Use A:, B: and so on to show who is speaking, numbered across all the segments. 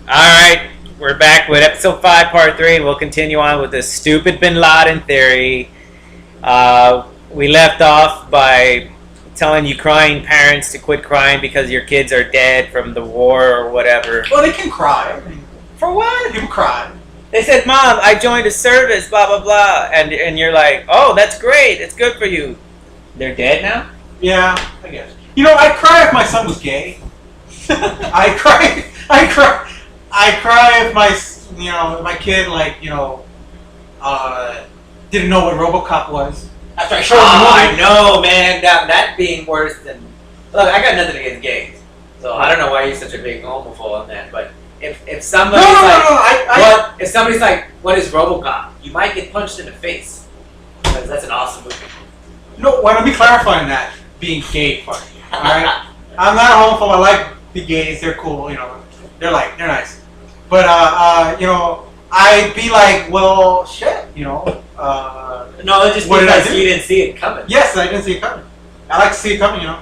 A: Alright, we're back with episode 5, part 3. We'll continue on with the stupid bin Laden theory. We left off by telling Ukrainian parents to quit crying because your kids are dead from the war or whatever.
B: Well, they can cry. I mean,
A: For what?
B: people cry.
A: They said, Mom, I joined a service, blah, blah, blah. And you're like, oh, that's great. It's good for you. They're dead now?
B: Yeah, I guess. You know, I'd cry if my son was gay. I cry if my kid, didn't know what RoboCop was. After I showed him the movie.
C: I know, man. That being worse than... Look, I got nothing against gays. So I don't know why you're such a big homophobe on that. But if somebody's if somebody's like, what is RoboCop? You might get punched in the face. Because that's an awesome movie.
B: No, why don't we clarify on that? Being gay part. Alright? I'm not a homophobe. I like the gays. They're cool, you know. They're nice. But, I'd be like, well, shit, you know.
C: No, it's just
B: what
C: because you didn't see it coming.
B: Yes, I didn't see it coming. I like to see it coming, you know.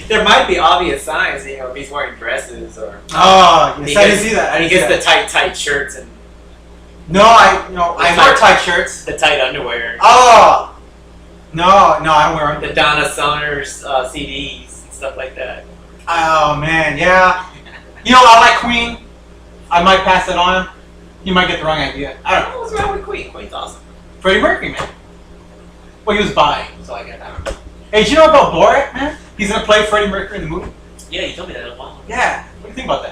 C: There might be obvious signs, you know, if he's wearing dresses or...
B: Oh, yes, I didn't see that.
C: He gets the tight shirts and...
B: I wear tight shirts.
C: The tight underwear.
B: Oh! No, I don't wear them.
C: The Donna Summers CDs and stuff like that.
B: Oh, man, yeah. You know, I like Queen. I might pass it on. You might get the wrong idea. I don't know.
C: What's wrong with Queen? Queen's awesome.
B: Freddie Mercury, man. Well, he was bi, so I don't know. Hey, did you know about Borat, man? He's gonna play Freddie Mercury in the movie.
C: Yeah, you told me that a while ago.
B: Yeah. What do you think about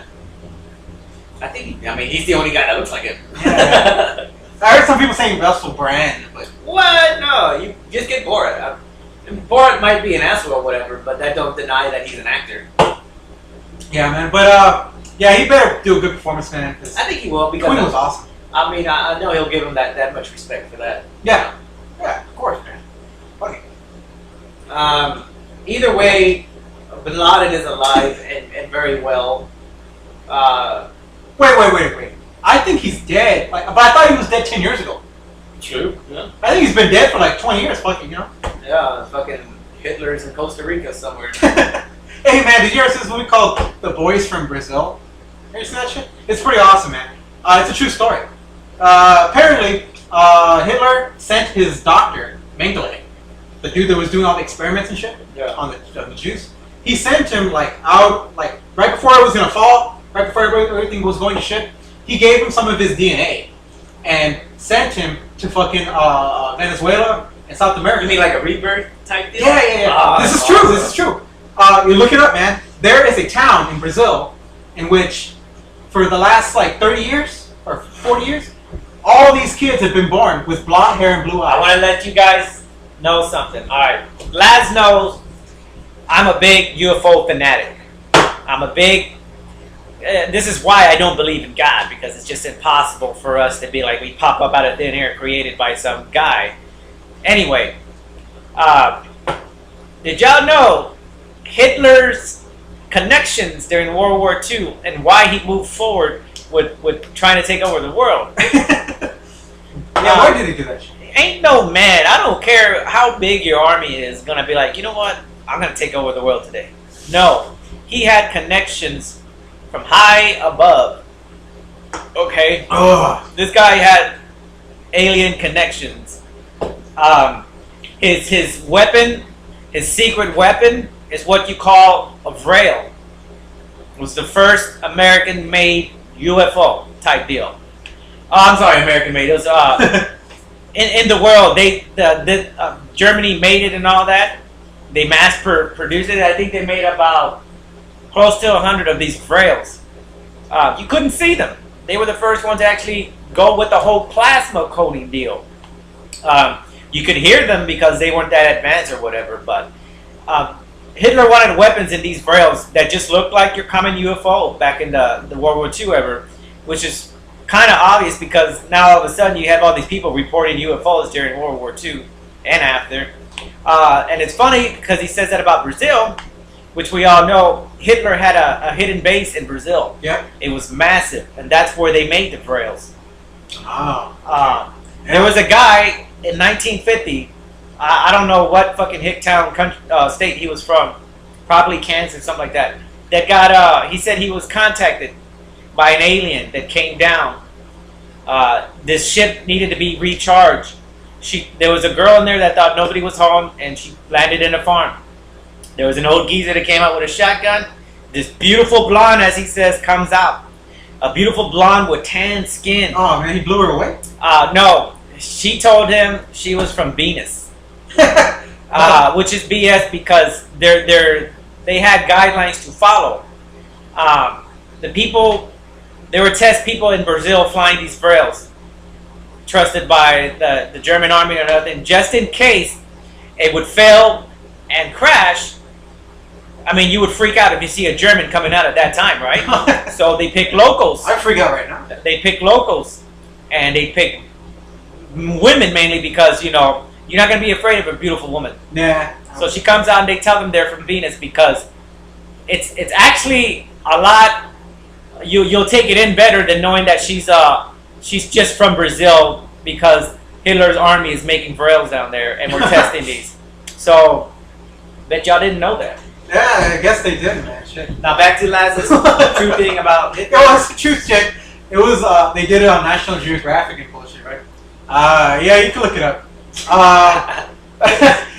B: that?
C: He's the only guy that looks like him.
B: Yeah. I heard some people saying Russell Brand, but...
C: What? No, you just get Borat. Borat might be an asshole or whatever, but that don't deny that he's an actor.
B: Yeah, man. But, yeah, he better do a good performance, man.
C: I think he will, because...
B: Queen was awesome.
C: I mean, I know he'll give him that much respect for that.
B: Yeah. Yeah, of course, man. Okay.
C: Either way, Bin Laden is alive and very well.
B: Wait. I think he's dead. But I thought he was dead 10 years ago.
C: True. Yeah.
B: I think he's been dead for like 20 years, fucking, you know?
C: Yeah, fucking Hitler's in Costa Rica somewhere.
B: Hey, man, did you ever see this movie called The Boys from Brazil? Have you seen that shit? It's pretty awesome, man. It's a true story. Apparently, Hitler sent his doctor, Mengele, the dude that was doing all the experiments and shit on the Jews. He sent him, out, right before it was going to fall, right before everything was going to shit, he gave him some of his DNA and sent him to fucking Venezuela and South America.
C: You mean like a rebirth type deal?
B: Yeah. This is true. You look it up, man. There is a town in Brazil in which, for the last 30 years or 40 years, all these kids have been born with blonde hair and blue eyes.
A: I want to let you guys know something. Alright, Laz knows I'm a big UFO fanatic. This is why I don't believe in God, because it's just impossible for us to be like we pop up out of thin air created by some guy. Anyway, did y'all know Hitler's connections during World War II and why he moved forward with trying to take over the world?
B: Why did he do that shit?
A: Ain't no man, I don't care how big your army is, gonna be like, you know what, I'm gonna take over the world today. No, he had connections from high above. Okay? This guy had alien connections. His weapon, his secret weapon, is what you call a Vrail. It was the first American-made UFO type deal. Oh, I'm sorry, American-made. It was in the world. Germany made it and all that. They mass produced it. I think they made about close to 100 of these Vrails. You couldn't see them. They were the first ones to actually go with the whole plasma coating deal. You could hear them because they weren't that advanced or whatever, but Hitler wanted weapons in these Vrails that just looked like your common UFO back in the World War II era, which is kind of obvious because now all of a sudden you have all these people reporting UFOs during World War II and after. And it's funny because he says that about Brazil, which we all know Hitler had a hidden base in Brazil.
B: Yeah.
A: It was massive, and that's where they made the Vrails.
B: Oh.
A: There was a guy in 1950, I don't know what fucking hicktown state he was from, probably Kansas, something like that, that got, he said he was contacted by an alien that came down. This ship needed to be recharged. There was a girl in there that thought nobody was home, and she landed in a farm. There was an old geezer that came out with a shotgun. This beautiful blonde, as he says, comes out. A beautiful blonde with tan skin.
B: Oh man, he blew her away.
A: No, she told him she was from Venus, which is BS because they had guidelines to follow. There were test people in Brazil flying these frails, trusted by the German army or nothing, just in case it would fail and crash. I mean, you would freak out if you see a German coming out at that time, right? So they pick locals.
B: I freak out right now.
A: They pick locals, and they pick women mainly because, you're not going to be afraid of a beautiful woman.
B: Nah.
A: So she comes out and they tell them they're from Venus because it's actually a lot. You'll take it in better than knowing that she's just from Brazil because Hitler's army is making Brailles down there and we're testing these. So bet y'all didn't know that.
B: Yeah, I guess they did, man. Shit.
C: Now back to Lazarus. True thing about Hitler.
B: It was the truth, shit. It was they did it on National Geographic and bullshit, right? Yeah, you can look it up.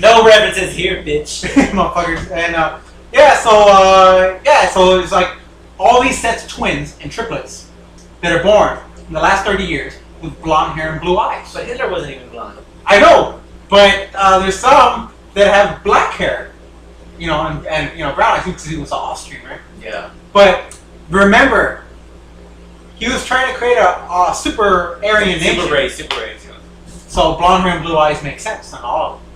C: No references here, bitch.
B: Motherfuckers. And so it's like all these sets of twins and triplets that are born in the last 30 years with blonde hair and blue eyes.
C: But Hitler wasn't even blonde.
B: I know, but there's some that have black hair, and brown. I think because he was Austrian, right?
C: Yeah.
B: But remember, he was trying to create a super Aryan nation.
C: Super race.
B: So blonde hair and blue eyes make sense on all of them.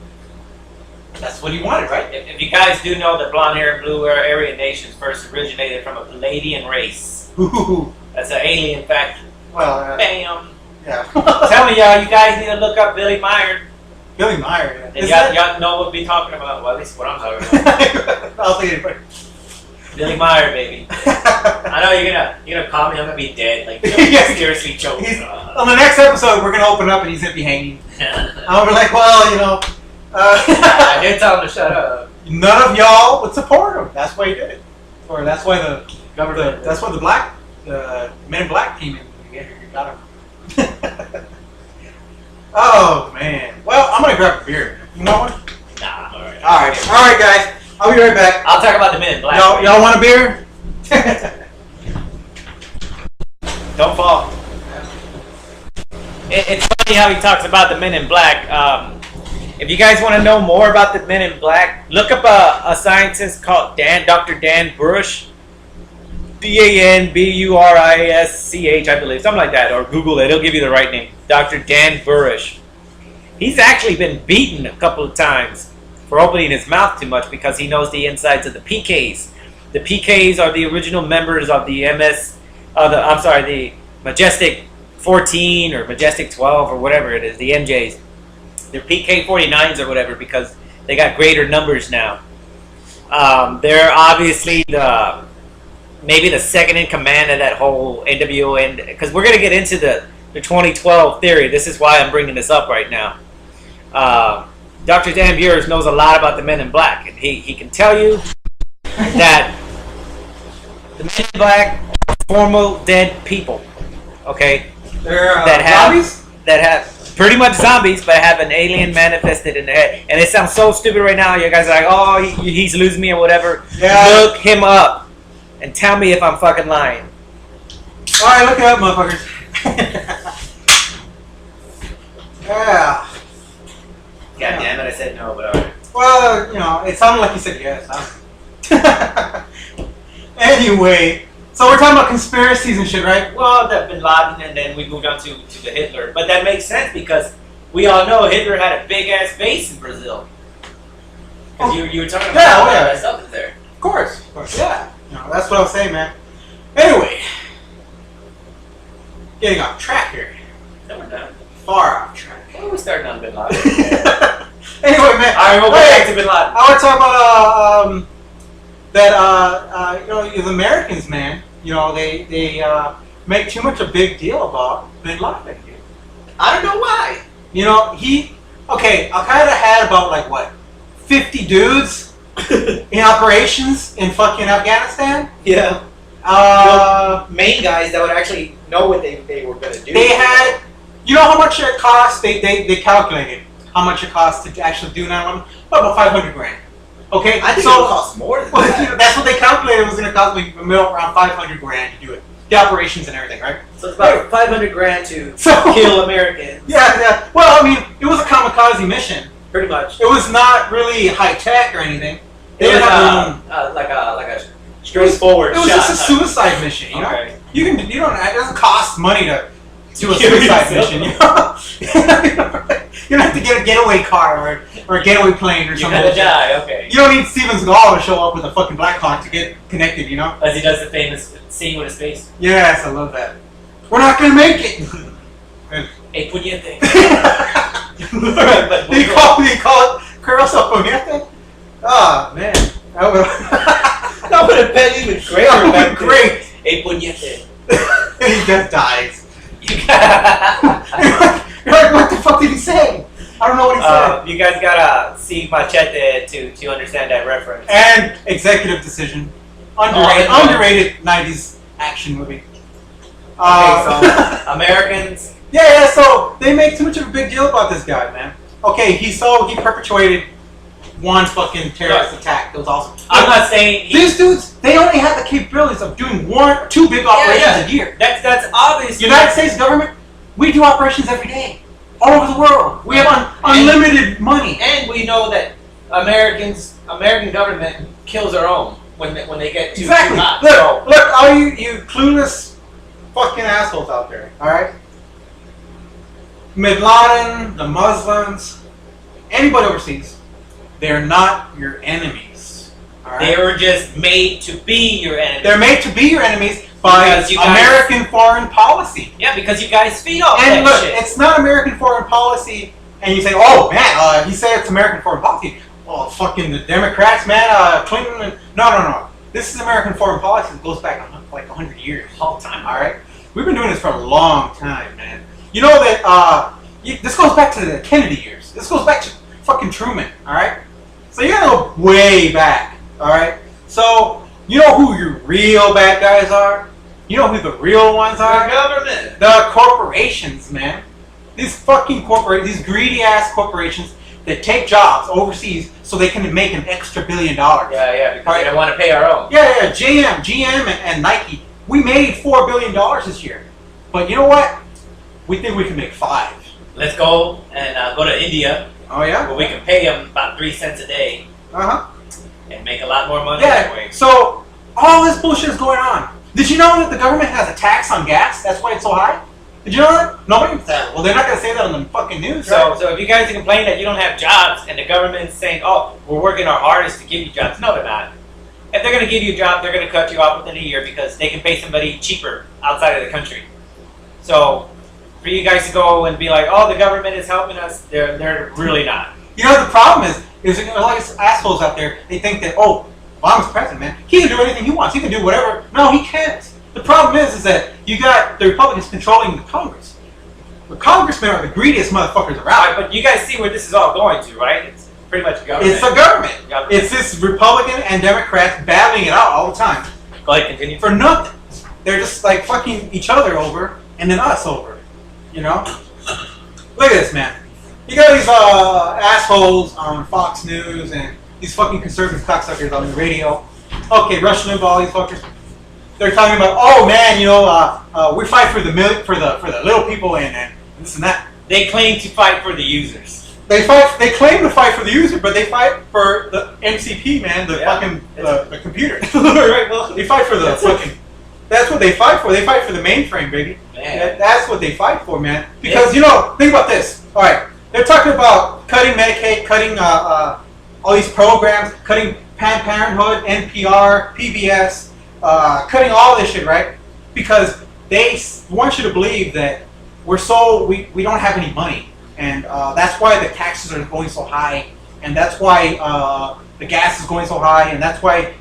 B: That's what he wanted, right?
A: If you guys do know that blonde hair and blue hair Aryan nations first originated from a Palladian race.
B: Ooh.
A: That's an alien fact.
B: Well,
A: Bam.
B: yeah.
A: Tell me, y'all, you guys need to look up Billy Meyer.
B: Billy Meyer.
A: And y'all know what we're talking about. Well, at least what I'm talking about.
B: I'll say it.
A: Billy Meyer, baby. I know you're gonna call me. I'm gonna be dead. Like seriously choking.
B: On the next episode, we're gonna open up and he's gonna be hanging. I'll be like, well,
C: I did tell him to shut up.
B: None of y'all would support him. That's why he did it. Or that's why the government. That's why the Men in Black came in. You got him. Oh man. Well, I'm gonna grab a beer. You know what?
A: Nah, all right.
B: All right, guys. I'll be right back.
A: I'll talk about the Men in Black.
B: Y'all want a beer?
A: Don't fall. It's funny how he talks about the Men in Black. If you guys want to know more about the Men in Black, look up a scientist called Dr. Dan Burisch. Danburisch, I believe, something like that, or Google it. It'll give you the right name. Dr. Dan Burisch. He's actually been beaten a couple of times for opening his mouth too much because he knows the insides of the PKs. The PKs are the original members of the the Majestic 14 or Majestic 12 or whatever it is, the MJs. They're PK-49s or whatever because they got greater numbers now. They're obviously maybe the second in command of that whole NWO, because we're going to get into the 2012 theory. This is why I'm bringing this up right now. Dr. Dan Burisch knows a lot about the Men in Black, and he can tell you that the Men in Black are formal dead people, okay?
B: They're
A: zombies? That have pretty much zombies, but have an alien manifested in their head. And it sounds so stupid right now. You guys are like, oh, he's losing me or whatever.
B: Yeah.
A: Look him up and tell me if I'm fucking lying.
B: All right, look it up, motherfuckers. Yeah.
C: God damn it, I said no, but alright.
B: Well, it sounded like you said yes. Huh? Anyway, so we're talking about conspiracies and shit, right?
A: Well, that Bin Laden, and then we moved on to the Hitler. But that makes sense because we all know Hitler had a big-ass base in Brazil. Because you were talking about something there.
B: Of course, yeah. That's what I was saying, man. Anyway, getting off track here.
A: No, we're not.
B: Far off track.
A: Why are we starting on Bin Laden?
B: Anyway, man.
A: Alright, we'll go back to Bin Laden.
B: I want to talk about the Americans, man. They make too much a big deal about Bin Laden.
C: I don't know why.
B: Al-Qaeda had about 50 dudes in operations in fucking Afghanistan.
C: Yeah. Main guys that would actually know what they were going to do.
B: They had, you know how much it cost? They calculated how much it cost to actually do 911. About 500 grand. Okay,
C: I think
B: so
C: it would cost more than that.
B: that's what they calculated. It was going to cost me around 500 grand to do it, the operations and everything, right?
C: So it's about 500 grand to
B: So-
C: kill Americans.
B: Yeah. Well, I mean, it was a kamikaze mission.
C: Pretty much.
B: It was not really high tech or anything. They
C: It was
B: didn't have
C: like a straightforward
B: It was
C: shot.
B: just a suicide mission, you know.
C: Okay.
B: You don't. It doesn't cost money to do a
C: Kill
B: suicide
C: yourself.
B: mission. You know? You don't have to get a getaway car or a getaway plane or
C: You
B: something.
C: gotta die, okay.
B: You don't need Steven Seagal to show up with a fucking Black Hawk to get connected, you know?
C: As he does the famous scene with his face.
B: Yes, I love that. We're not gonna make it.
C: Hey, puñete.
B: They call it Curls up puñete? Oh man.
C: That would have been even greater.
B: That
C: back
B: would be great.
C: then. Hey, puñete.
B: And he just dies.
C: You got
B: You're like, what the fuck did he say? I don't know what he said.
A: You guys gotta see Machete to understand that reference.
B: And Executive Decision. Underrated 90s action movie.
C: Okay, so Americans.
B: Yeah, so they make too much of a big deal about this guy, man. Okay, he perpetuated one fucking terrorist attack. That was awesome.
C: I'm not saying
B: These dudes, they only have the capabilities of doing two big operations a year.
C: That's obviously
B: United States government, we do operations every day, all over the world. We have unlimited money.
C: And we know that American government kills their own when they get too
B: Exactly.
C: hot.
B: Look, all you clueless fucking assholes out there. All right. Bin Laden, the Muslims, anybody overseas, they're not your enemies. All right?
A: They were just made to be your enemy.
B: They're made to be your enemies by
A: Because you guys-
B: American foreign policy.
A: Yeah, because you guys feed off
B: And
A: that
B: look,
A: shit.
B: it's not American foreign policy, and you say, oh man, he said it's American foreign policy. Oh, fucking the Democrats, man, Clinton. No. This is American foreign policy that goes back like 100 years.
A: Whole time.
B: All right? We've been doing this for a long time, man. You know that, this goes back to the Kennedy years. This goes back to fucking Truman, all right? So you gotta go way back, all right? So, you know who your real bad guys are? You know who the real ones are?
C: The government.
B: The corporations, man. These fucking these greedy ass corporations that take jobs overseas so they can make an extra $1 billion.
C: Yeah, because they don't want to pay our own.
B: Yeah, GM and Nike. We made $4 billion this year. But you know what? We think we can make 5.
A: Let's go and go to India,
B: Oh yeah?
A: where we can pay them about 3 cents a day
B: Uh-huh.
A: and make a lot more money that
B: Yeah,
A: way.
B: so all this bullshit is going on. Did you know that the government has a tax on gas? That's why it's so high? Did you know that? Nobody can say that. Well, they're not going to say that on the fucking news, right?
A: So if you guys complain that you don't have jobs and the government is saying, oh, we're working our hardest to give you jobs, no, they're not. If they're going to give you a job, they're going to cut you off within a year because they can pay somebody cheaper outside of the country. So for you guys to go and be like, oh, the government is helping us, they're really not.
B: You know, the problem is there's a lot of assholes out there, they think that, oh, Obama's president, man. He can do anything he wants. He can do whatever. No, he can't. The problem is that you got the Republicans controlling the Congress. The congressmen are the greediest motherfuckers
A: All
B: around.
A: right, but you guys see where this is all going to, right? It's pretty much government.
B: It's the government.
A: Government.
B: It's this Republican and Democrats battling it out all the time.
A: Go ahead, continue.
B: For nothing. They're just like fucking each other over and then us over. You know? Look at this, man. You got these assholes on Fox News and these fucking conservative cocksuckers on the radio. Okay, Rush Limbaugh, all these fuckers. They're talking about, oh man, you know, we fight for the little people and this and that.
A: They claim to fight for the users.
B: They claim to fight for the user, but they fight for the MCP, man, the computer.
A: Right, well,
B: They fight for the fucking. That's what they fight for. They fight for the mainframe, baby.
A: Man.
B: That's what they fight for, man. Because you know, think about this. All right, they're talking about cutting Medicaid, cutting all these programs, cutting Planned Parenthood, NPR, PBS, cutting all this shit, right? Because they want you to believe that we don't have any money, and that's why the taxes are going so high, and that's why the gas is going so high, and that's why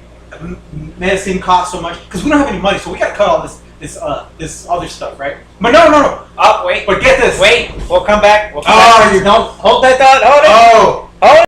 B: medicine costs so much, because we don't have any money, so we got to cut all this other stuff, right? But no.
A: Oh, wait.
B: But get this.
A: Wait, we'll come back.
B: Oh, you
A: don't hold that thought. Hold it.
B: Oh.
A: Hold it.